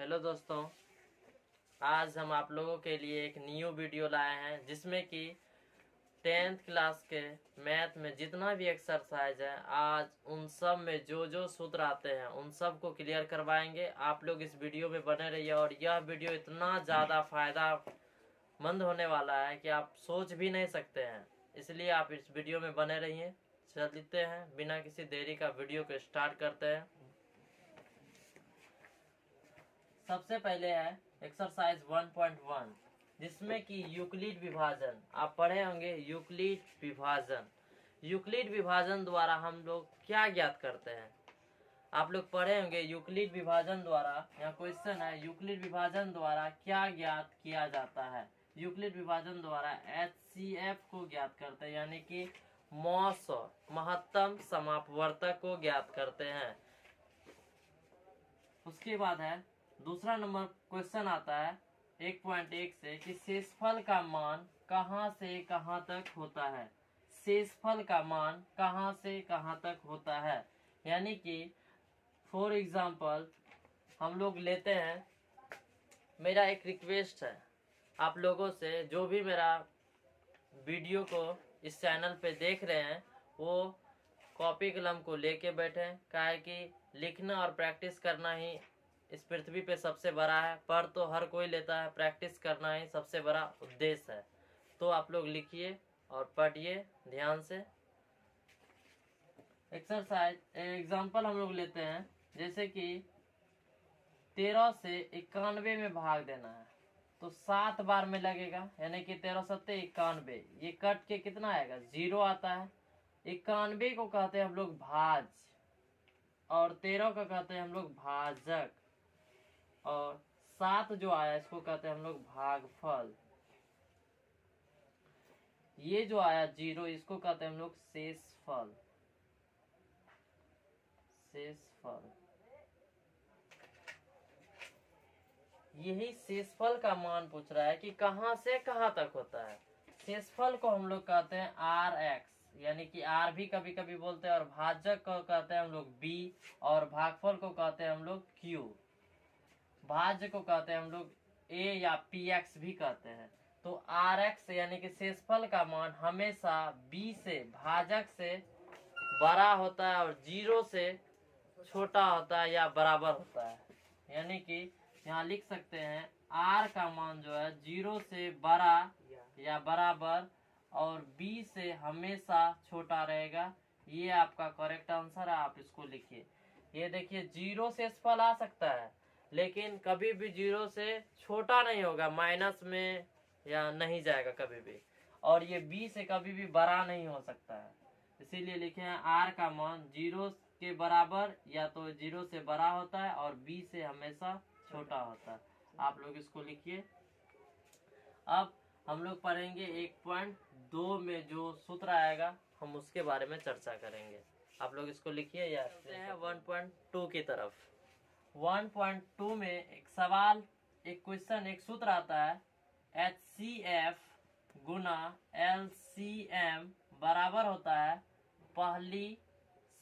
Hello दोस्तों, आज हम आप लोगों के लिए एक न्यू वीडियो लाए हैं जिसमें कि 10th क्लास के मैथ में जितना भी एक्सरसाइज है आज उन सब में जो जो सूत्र आते हैं उन सब को क्लियर करवाएंगे। आप लोग इस वीडियो में बने रहिए और यह वीडियो इतना ज़्यादा फायदामंद होने वाला है कि आप सोच भी नहीं सकते हैं, इसलिए आप इस वीडियो में बने रहिए। चलते हैं, बिना किसी देरी का वीडियो को स्टार्ट करते हैं। सबसे पहले है एक्सरसाइज 1.1 जिसमें कि यूक्लिड विभाजन आप पढ़े होंगे। यूक्लिड विभाजन द्वारा हम लोग क्या ज्ञात करते हैं, आप लोग पढ़े होंगे। यूक्लिड विभाजन द्वारा, यहाँ क्वेश्चन है, यूक्लिड विभाजन द्वारा क्या ज्ञात किया जाता है। यूक्लिड विभाजन द्वारा HCF को ज्ञात करते हैं, यानी कि महत्तम समापवर्तक को ज्ञात करते हैं। उसके बाद है दूसरा नंबर क्वेश्चन आता है 1.1 से कि शेषफल का मान कहाँ से कहाँ तक होता है। शेषफल का मान कहाँ से कहाँ तक होता है, यानी कि फॉर एग्जाम्पल हम लोग लेते हैं। मेरा एक रिक्वेस्ट है आप लोगों से, जो भी मेरा वीडियो को इस चैनल पे देख रहे हैं वो कॉपी कलम को लेके बैठें, काहे कि लिखना और प्रैक्टिस करना ही इस पृथ्वी पे सबसे बड़ा है। पढ़ तो हर कोई लेता है, प्रैक्टिस करना ही सबसे बड़ा उद्देश्य है। तो आप लोग लिखिए और पढ़िए ध्यान से। एक्सरसाइज एग्जांपल हम लोग लेते हैं, जैसे कि 13 से 91 में भाग देना है तो 7 बार में लगेगा, यानी कि 13 सत्ते 91। ये कट के कितना आएगा, 0 आता है। 91 को कहते हैं हम लोग भाज और 13 को कहते हैं हम लोग भाजक, और 7 जो आया इसको कहते हैं हम लोग भागफल। ये जो आया 0 इसको कहते हैं हम लोग शेषफल। यही शेषफल का मान पूछ रहा है कि कहां से कहां तक होता है। शेषफल को हम लोग कहते हैं RX, यानी कि R भी कभी कभी बोलते हैं, और भाजक को कहते हैं हम लोग B, और भागफल को कहते हैं हम लोग Q। भाज्य को कहते हैं हम लोग A या PX भी कहते हैं। तो RX यानी कि शेषफल का मान हमेशा B से, भाजक से बड़ा होता है और 0 से छोटा होता है या बराबर होता है। यानी कि यहाँ लिख सकते हैं R का मान जो है 0 से बड़ा या बराबर और B से हमेशा छोटा रहेगा। ये आपका करेक्ट आंसर है, आप इसको लिखिए। ये देखिए 0 शेषफल आ सकता है लेकिन कभी भी 0 से छोटा नहीं होगा, माइनस में या नहीं जाएगा कभी भी, और ये B से कभी भी बड़ा नहीं हो सकता है। इसीलिए लिखे हैं R का मान 0 के बराबर या तो 0 से बड़ा होता है और B से हमेशा छोटा होता है। आप लोग इसको लिखिए। अब हम लोग पढ़ेंगे 1.2 में जो सूत्र आएगा हम उसके बारे में चर्चा करेंगे। आप लोग इसको लिखिए या 1.2 की तरफ। 1.2 में एक सवाल, एक क्वेश्चन, एक सूत्र आता है HCF गुना LCM बराबर होता है पहली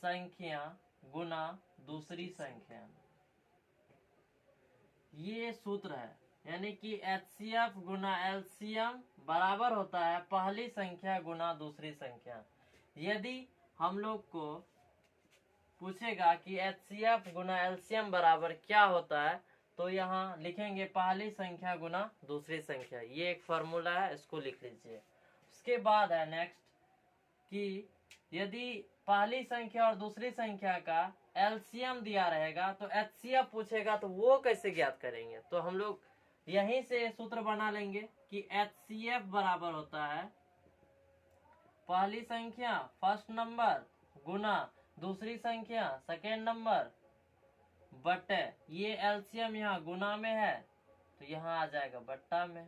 संख्या गुना दूसरी संख्या। ये सूत्र है, यानी कि HCF गुना LCM बराबर होता है पहली संख्या गुना दूसरी संख्या। यदि हम लोग को पूछेगा कि HCF गुना LCM बराबर क्या होता है तो यहाँ लिखेंगे पहली संख्या गुना दूसरी संख्या। ये एक फॉर्मूला है, इसको लिख लीजिए। उसके बाद है नेक्स्ट कि यदि पहली संख्या और दूसरी संख्या का LCM दिया रहेगा तो HCF पूछेगा तो वो कैसे ज्ञात करेंगे। तो हम लोग यहीं से सूत्र बना लेंगे कि HCF बराबर होता है पहली संख्या फर्स्ट नंबर गुना दूसरी संख्या सेकेंड नंबर बटे, ये LCM यहाँ गुना में है तो यहाँ आ जाएगा बट्टा में।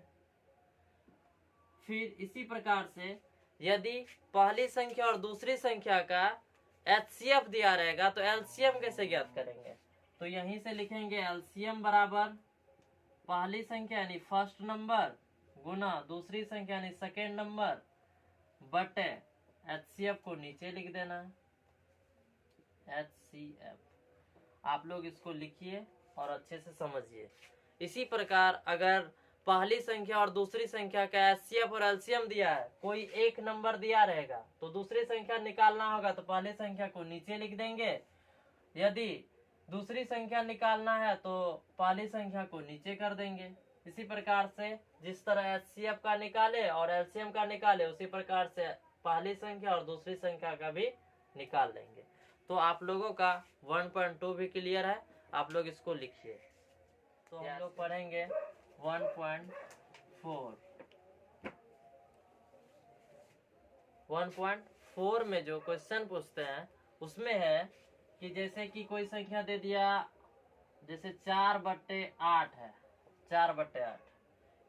फिर इसी प्रकार से यदि पहली संख्या और दूसरी संख्या का HCF दिया रहेगा तो LCM कैसे ज्ञात करेंगे। तो यहीं से लिखेंगे LCM बराबर पहली संख्या यानी फर्स्ट नंबर गुना दूसरी संख्या यानी सेकेंड नंबर बटे HCF को नीचे लिख देना है HCF। आप लोग इसको लिखिए और अच्छे से समझिए। इसी प्रकार अगर पहली संख्या और दूसरी संख्या का एचसीएफ और एलसीएम दिया है, कोई एक नंबर दिया रहेगा तो दूसरी संख्या निकालना होगा तो पहली संख्या को नीचे लिख देंगे, यदि दूसरी संख्या निकालना है तो पहली संख्या को नीचे कर देंगे। इसी प्रकार से जिस तरह एचसीएफ का निकाले और एलसीएम का निकाले, उसी प्रकार से पहली संख्या और दूसरी संख्या का भी निकाल लेंगे। तो आप लोगों का 1.2 भी क्लियर है, आप लोग इसको लिखिए। तो हम लोग पढ़ेंगे 1.4। 1.4 में जो क्वेश्चन पूछते हैं उसमें है कि जैसे कि कोई संख्या दे दिया, जैसे 4/8 है, 4/8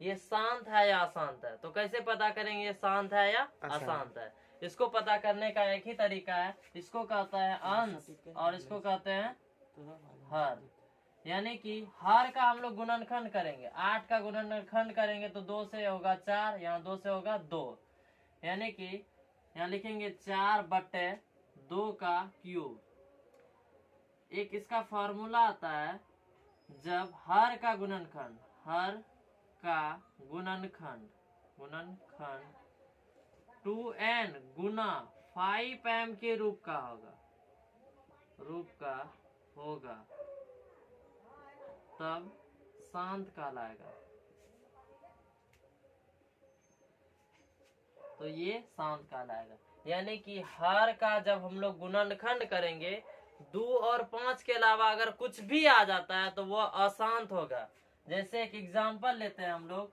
ये शांत है या अशांत है, तो कैसे पता करेंगे ये शांत है या अशांत है? इसको पता करने का एक ही तरीका है, इसको कहता है अंश और इसको कहते हैं हर। यानी कि हर का हम लोग गुणनखंड करेंगे, 8 का गुणनखंड करेंगे तो 2 से होगा 4, यहाँ 2 से होगा 2, यानी कि यहाँ लिखेंगे 4/2 का क्यूब। एक इसका फॉर्मूला आता है, जब हर का गुणनखंड 2n गुना 5m के रूप का होगा तब शांत कहलाएगा। तो ये शांत कहलाएगा। यानी कि हर का जब हम लोग गुणनखंड करेंगे 2 और 5 के अलावा अगर कुछ भी आ जाता है तो वो अशांत होगा। जैसे एक एग्जांपल लेते हैं हम लोग,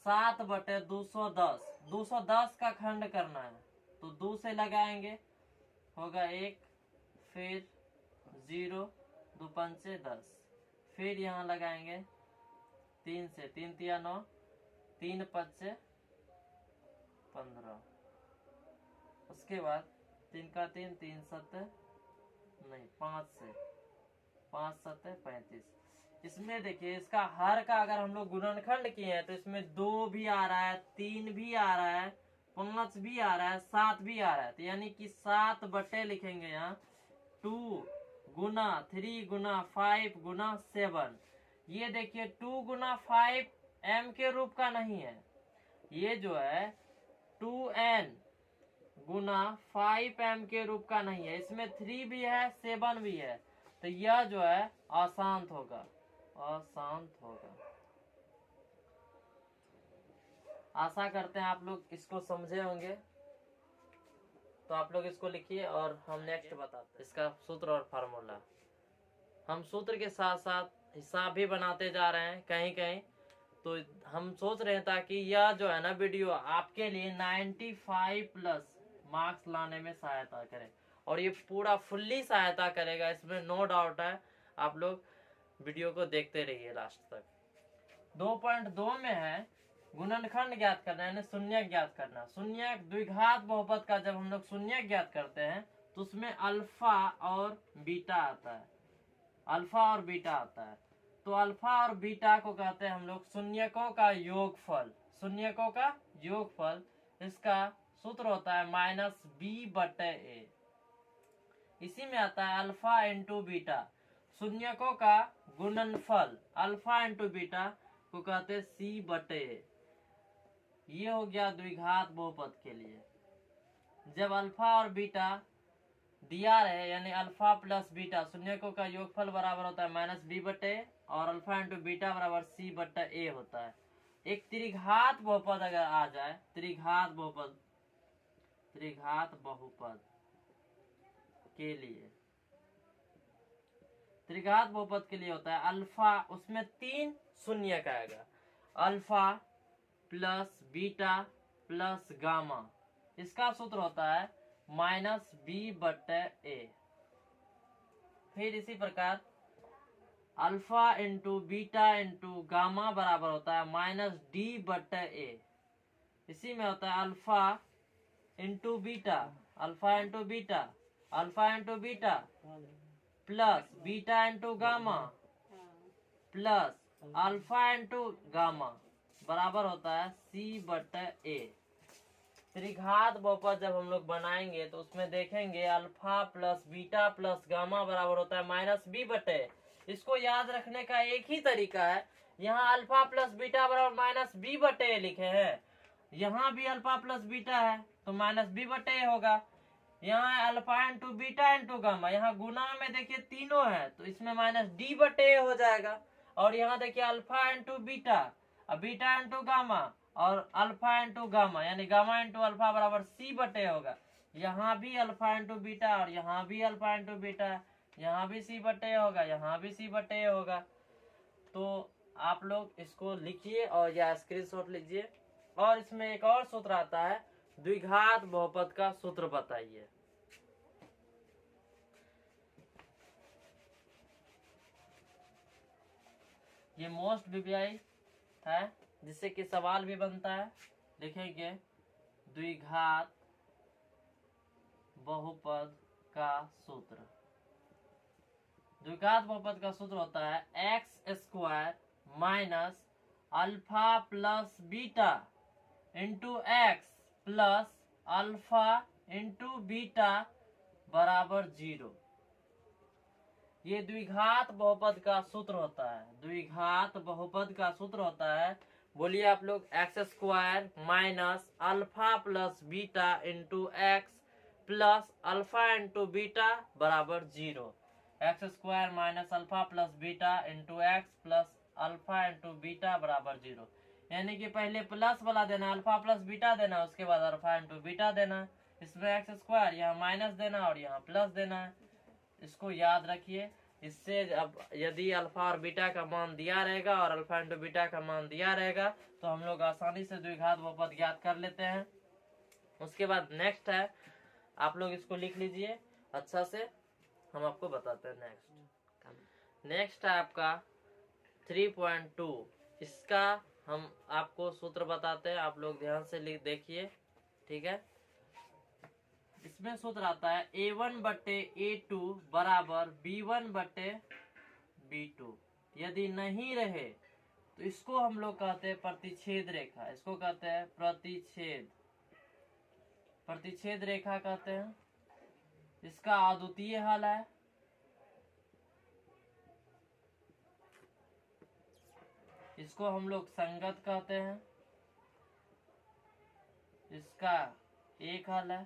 7/210, 210 का खंड करना है तो 2 से लगाएंगे, होगा 1, फिर 0, 2 पंचे 10, फिर यहाँ लगाएंगे 3 से, 3 तिया 9, 3 पच्चे 15, उसके बाद 3 का 3, 3 सत्ते नहीं 5 से, 5 सत्ते 35। इसमें देखिए इसका हर का अगर हम लोग गुणनखंड किए हैं तो इसमें 2 भी आ रहा है, 3 भी आ रहा है, 5 भी आ रहा है, 7 भी आ रहा है। तो यानी कि 7 बटे लिखेंगे यहाँ 2 गुना 3 गुना 5 गुना 7। ये देखिए 2 गुना 5 m के रूप का नहीं है, ये जो है 2n गुना 5m के रूप का नहीं है, इसमें 3 भी है 7 भी है, तो यह जो है अशांत होगा, अशांत होगा। आशा करते हैं आप लोग इसको समझे होंगे। तो आप लोग इसको लिखिए और हम नेक्स्ट बताते हैं इसका सूत्र और फार्मूला। हम सूत्र के साथ साथ हिसाब भी बनाते जा रहे हैं कहीं कहीं, तो हम सोच रहे हैं ताकि यह जो है ना वीडियो आपके लिए 95+ मार्क्स लाने में सहायता करे, और ये पूरा फुल्ली सहायता करेगा, इसमें नो डाउट है। आप लोग वीडियो को देखते रहिए लास्ट तक। 2.2 में है गुणनखंड ज्ञात करना, यानी शून्यक ज्ञात करना। शून्यक द्विघात बहुपद का जब हम लोग शून्यक ज्ञात करते हैं तो उसमें अल्फा और बीटा आता है, अल्फा और बीटा आता है। तो अल्फा और बीटा को कहते हैं हम लोग शून्यकों का योगफल, शून्यकों का योगफल। इसका सूत्र होता है -b/a। इसी में आता है अल्फा इंटू बीटा, शून्यकों का गुणनफल अल्फा इंटू बीटा को कहते हैं c/a। ये हो गया द्विघात बहुपद के लिए। जब अल्फा और बीटा दिया रहे, यानी अल्फा प्लस बीटा, शून्यकों का योगफल बराबर होता है -b/a और अल्फा इंटू बीटा बराबर c/a होता है। एक त्रिघात बहुपद अगर आ जाए, त्रिघात बहुपद के लिए, त्रिघात बहुपद के लिए होता है अल्फा, उसमें 3 शून्यक आएगा, alpha plus beta plus gamma. इसका सूत्र होता है -b/a। फिर इसी प्रकार alpha into beta into gamma बराबर होता है -d/a। इसी में होता है alpha into beta, alpha into beta, alpha into beta plus beta into gamma plus alpha into gamma बराबर होता है c/a। त्रिघात बहुपद जब हम लोग बनाएंगे तो उसमें देखेंगे alpha plus beta plus gamma बराबर होता है -b/a। इसको याद रखने का एक ही तरीका है, यहाँ अल्फा प्लस बीटा बराबर माइनस बी बटे ए लिखे हैं, यहाँ भी अल्फा प्लस बीटा है तो माइनस बी बटे ए होगा। यहाँ alpha into beta into gamma, यहाँ गुना में देखिए तीनों है तो इसमें माइनस डी बटे ए हो जाएगा। और यहाँ देखिए alpha into beta, beta into gamma और अल्फा इंटू गामा यानी गामा इंटू अल्फा बराबर सी बटे होगा। यहाँ भी अल्फा इंटू बीटा और यहाँ भी अल्फा इंटू बीटा, यहाँ भी सी बटे होगा, यहाँ भी सी बटे होगा। तो आप लोग इसको लिखिए और या स्क्रीनशॉट लीजिए। और इसमें एक और सूत्र आता है, द्विघात बहुपद का सूत्र बताइए। ये मोस्ट बीबीआई है जिससे कि सवाल भी बनता है। लिखेंगे द्विघात बहुपद का सूत्र। द्विघात बहुपद का सूत्र होता है x square minus alpha plus beta into x plus alpha into beta बराबर 0। ये द्विघात बहुपद का सूत्र होता है। द्विघात बहुपद का सूत्र होता है, बोलिए आप लोग, x square minus alpha plus beta into x plus alpha into beta बराबर 0। X square minus alpha plus beta into x plus alpha into beta बराबर 0। यानी कि पहले प्लस वाला देना, अल्फा प्लस बीटा देना, उसके बाद अल्फा इंटू बीटा देना। इसमें एक्स स्क्वायर यहाँ माइनस देना और यहाँ प्लस देना है। इसको याद रखिए। इससे अब यदि अल्फा और बीटा का मान दिया रहेगा और अल्फा इंटू बीटा का मान दिया रहेगा तो हम लोग आसानी से द्विघात बहुपद ज्ञात कर लेते हैं। उसके बाद नेक्स्ट है, आप लोग इसको लिख लीजिए अच्छा से, हम आपको बताते हैं। नेक्स्ट है आपका 3.2। इसका हम आपको सूत्र बताते हैं, आप लोग ध्यान से लिख देखिए, ठीक है। इसमें सूत्र आता है A1 बटे A2 बराबर B1 बटे B2। यदि नहीं रहे तो इसको हम लोग कहते हैं प्रतिच्छेद रेखा। इसको कहते हैं प्रतिच्छेद, प्रतिच्छेद रेखा कहते हैं। इसका अद्वितीय हल है, इसको हम लोग संगत कहते हैं। इसका एक हल है,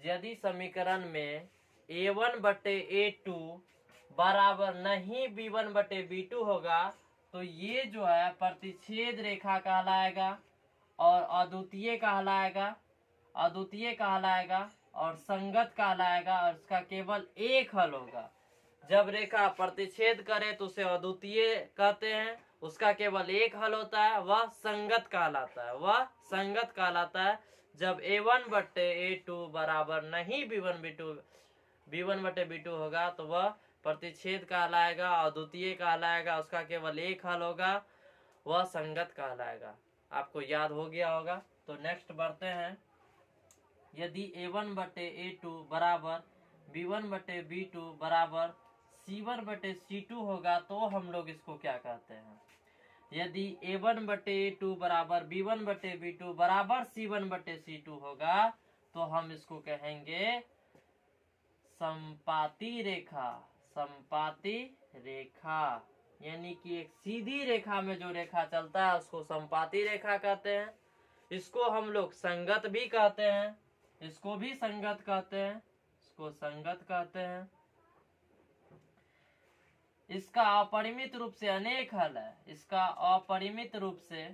यदि समीकरण में A1 बटे A2 बराबर नहीं B1 बटे B2 होगा तो ये जो है प्रतिच्छेद रेखा कहलाएगा और अद्वितीय कहलाएगा, अद्वितीय कहलाएगा और संगत कहलाएगा और इसका केवल एक हल होगा। जब रेखा प्रतिच्छेद करे तो उसे अद्वितीय कहते हैं, उसका केवल एक हल होता है, वह संगत कहलाता है, वह संगत कहलाता है। जब A1 बटे A2 बराबर नहीं B1 बटे B2 होगा तो वह प्रतिच्छेद कहलाएगा, अद्वितीय कहलाएगा, उसका केवल एक हल होगा, वह संगत कहलाएगा। आपको याद हो गया होगा। तो नेक्स्ट बढ़ते हैं। यदि A1 बटे A2 बराबर B1 बटे B2 बराबर C1 बटे C2 होगा तो हम लोग इसको क्या कहते हैं। यदि A1 बटे A2 बराबर B1 बटे B2 बराबर C1 बटे C2 होगा तो हम इसको कहेंगे संपाती रेखा। संपाती रेखा यानी कि एक सीधी रेखा में जो रेखा चलता है उसको संपाती रेखा कहते हैं। इसको हम लोग संगत भी कहते हैं, इसको भी संगत कहते हैं, इसको संगत कहते हैं। इसका अपरिमित रूप से अनेक हल है, इसका अपरिमित रूप से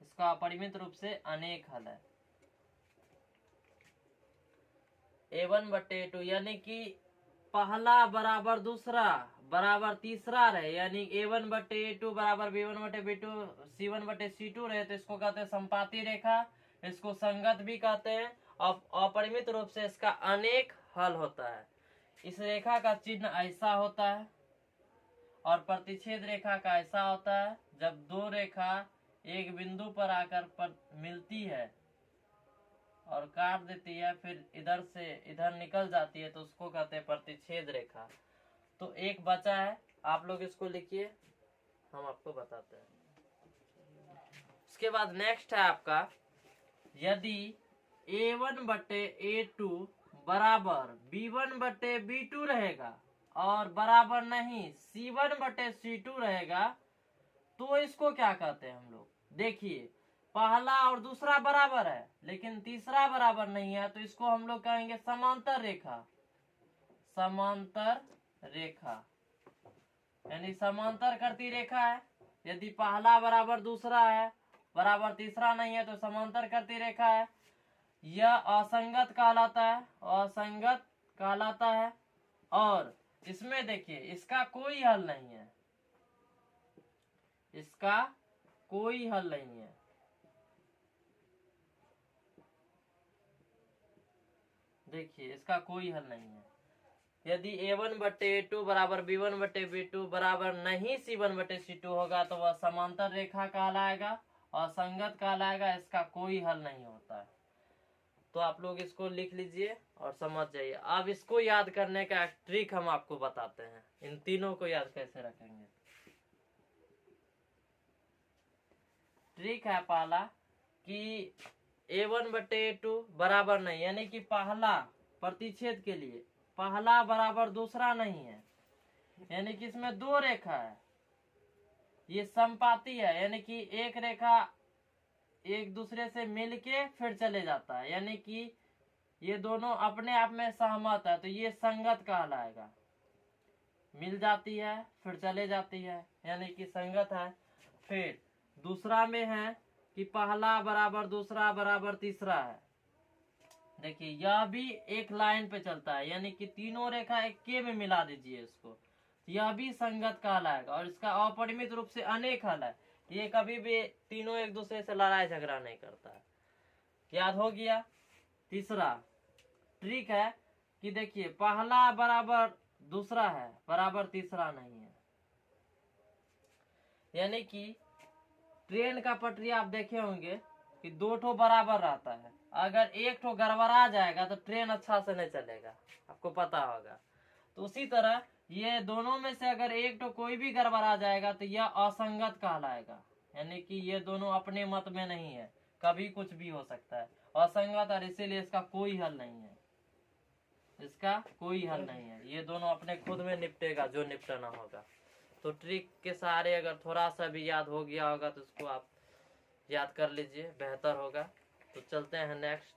इसका अपरिमित रूप से अनेक हल है। A1 बटे A2 यानी कि पहला बराबर दूसरा बराबर तीसरा रहे, यानी A1 बटे A2 बराबर B1 बटे B2 C1 बटे C2 रहे तो इसको कहते हैं संपाती रेखा, इसको संगत भी कहते हैं। अब अपरिमित रूप से इसका अनेक हल होता है। इस रेखा का चिन्ह ऐसा होता है और प्रतिच्छेद रेखा का ऐसा होता है। जब दो रेखा एक बिंदु पर आकर मिलती है और काट देती है, फिर इधर से इधर निकल जाती है तो उसको कहते हैं प्रतिच्छेद रेखा। तो एक बचा है, आप लोग इसको लिखिए, हम आपको बताते हैं। उसके बाद नेक्स्ट है आपका, यदि A1 बटे A2 बराबर B1 बटे B2 रहेगा और बराबर नहीं C1 बटे C2 रहेगा, तो इसको क्या कहते हैं हम लोग? देखिए, पहला और दूसरा बराबर है लेकिन तीसरा बराबर नहीं है, तो इसको हम लोग कहेंगे समांतर रेखा। समांतर रेखा यानी समांतर करती रेखा है। यदि पहला बराबर दूसरा है, बराबर तीसरा नहीं है, तो समांतर करती रेखा है। यह असंगत कहलाता है, असंगत कहलाता है। और इसमें देखिए, इसका कोई हल नहीं है, इसका कोई हल नहीं है। देखिए, इसका कोई हल नहीं है। यदि A1 बटे A2 बराबर B1 बटे B2 बराबर नहीं C1 बटे C2 होगा, तो वह समांतर रेखा कहलाएगा, असंगत कहलाएगा, इसका कोई हल नहीं होता है। तो आप लोग इसको लिख लीजिए और समझ जाइए। अब इसको याद करने का एक ट्रिक हम आपको बताते हैं, इन तीनों को याद कैसे रखेंगे। ट्रिक है पहला कि A1 बटे A2 बराबर नहीं, यानी कि पहला प्रतिच्छेद के लिए पहला बराबर दूसरा नहीं है, यानी कि इसमें दो रेखा है, ये समपाती है, यानी कि एक रेखा एक दूसरे से मिलके फिर चले जाता है, यानी कि ये दोनों अपने आप में सहमत है, तो ये संगत कहलाएगा। मिल जाती है फिर चले जाती है, यानी कि संगत है। फिर दूसरा में है कि पहला बराबर दूसरा बराबर तीसरा है। देखिए, यह भी एक लाइन पे चलता है, यानी कि तीनों रेखा एक के में मिला दीजिए इसको, यह भी संगत कहलाएगा। और इसका अपरिमित रूप से अनेक हल है, ये कभी भी तीनों एक दूसरे से लड़ाई झगड़ा नहीं करता है। याद हो गया। तीसरा ट्रिक है कि देखिए, पहला बराबर दूसरा है, बराबर तीसरा नहीं है, यानी कि ट्रेन का पटरी आप देखे होंगे कि दो ठो बराबर रहता है, अगर एक ठो गड़बड़ा जाएगा तो ट्रेन अच्छा से नहीं चलेगा, आपको पता होगा। तो उसी तरह ये दोनों में से अगर एक ठो कोई भी गड़बड़ा जाएगा तो यह असंगत कहलाएगा, यानी कि ये दोनों अपने मत में नहीं है, कभी कुछ भी हो सकता है, असंगत, और इसीलिए इसका कोई हल नहीं है, इसका कोई हल नहीं है। ये दोनों अपने खुद में निपटेगा जो निपटना होगा। तो ट्रिक के सहारे अगर थोड़ा सा भी याद हो गया होगा तो इसको आप याद कर लीजिए, बेहतर होगा। तो चलते हैं नेक्स्ट।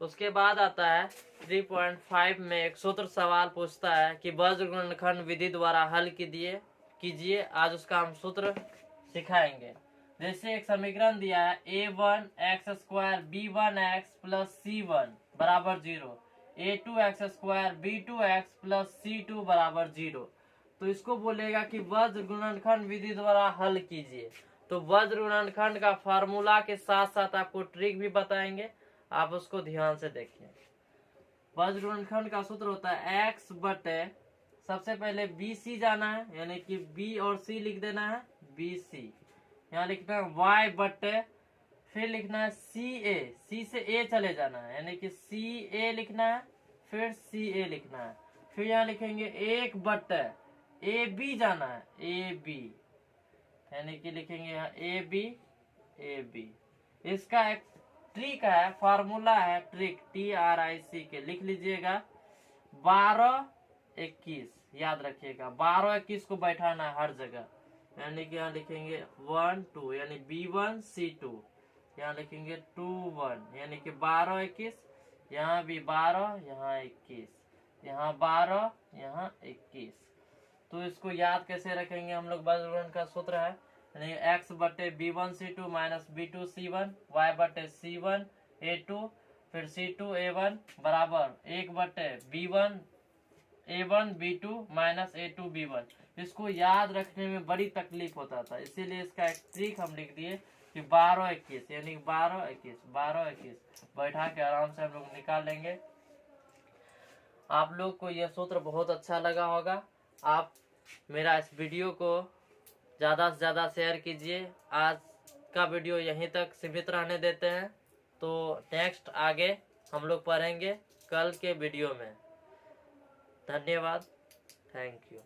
उसके बाद आता है 3.5 में एक सूत्र सवाल पूछता है कि वज्र गुणनखंड विधि द्वारा हल कीजिए। आज उसका हम सूत्र सिखाएंगे। जैसे एक समीकरण दिया है, A1 x square B1x plus C1 बराबर 0, A2 x square B2 x plus C2 बराबर 0। तो इसको बोलेगा कि वज्र गुणनखंड विधि द्वारा हल कीजिए। तो वज्र गुणनखंड का फार्मूला के साथ साथ आपको ट्रिक भी बताएंगे, आप उसको ध्यान से देखिए। वज्र गुणनखंड का सूत्र होता है x बटे, सबसे पहले BC जाना है, यानी कि B और C लिख देना है, BC। यहाँ लिखना है y बटे, फिर लिखना है CA, C से A चले जाना है, यानी कि CA लिखना है, फिर CA लिखना है। फिर यहाँ लिखेंगे 1 बटे AB जाना है, AB, यानी कि लिखेंगे यहाँ AB। इसका एक ट्रिक है, फार्मूला है, ट्रिक TRIC के लिख लीजिएगा, 12 21, याद रखिएगा 12 21 को बैठाना है हर जगह, यानी कि यहाँ लिखेंगे 1 2, यानी B1 C2, यहाँ लिखेंगे 2 1, यानी कि 12 21, यहाँ भी 12, यहाँ 21, यहाँ 12, यहाँ 21। तो इसको याद कैसे रखेंगे हम लोग? वज्र गुणन का सूत्र है, यानी x बटे B1 C2 minus B2 C1, y बटे C1 A2 फिर C2 A1 बराबर 1 बटे B1 A1 B2 minus A2 B1। इसको याद रखने में बड़ी तकलीफ होता था, इसीलिए इसका एक ट्रिक हम लिख दिए कि 12 21, यानी 12 21 बैठा के आराम से हम लोग निकाल लेंगे। आप लोग को यह सूत्र बहुत अच्छा लगा होगा। आप मेरा इस वीडियो को ज़्यादा से ज़्यादा शेयर कीजिए। आज का वीडियो यहीं तक सीमित रहने देते हैं, तो नेक्स्ट आगे हम लोग पढ़ेंगे कल के वीडियो में। धन्यवाद। Thank you.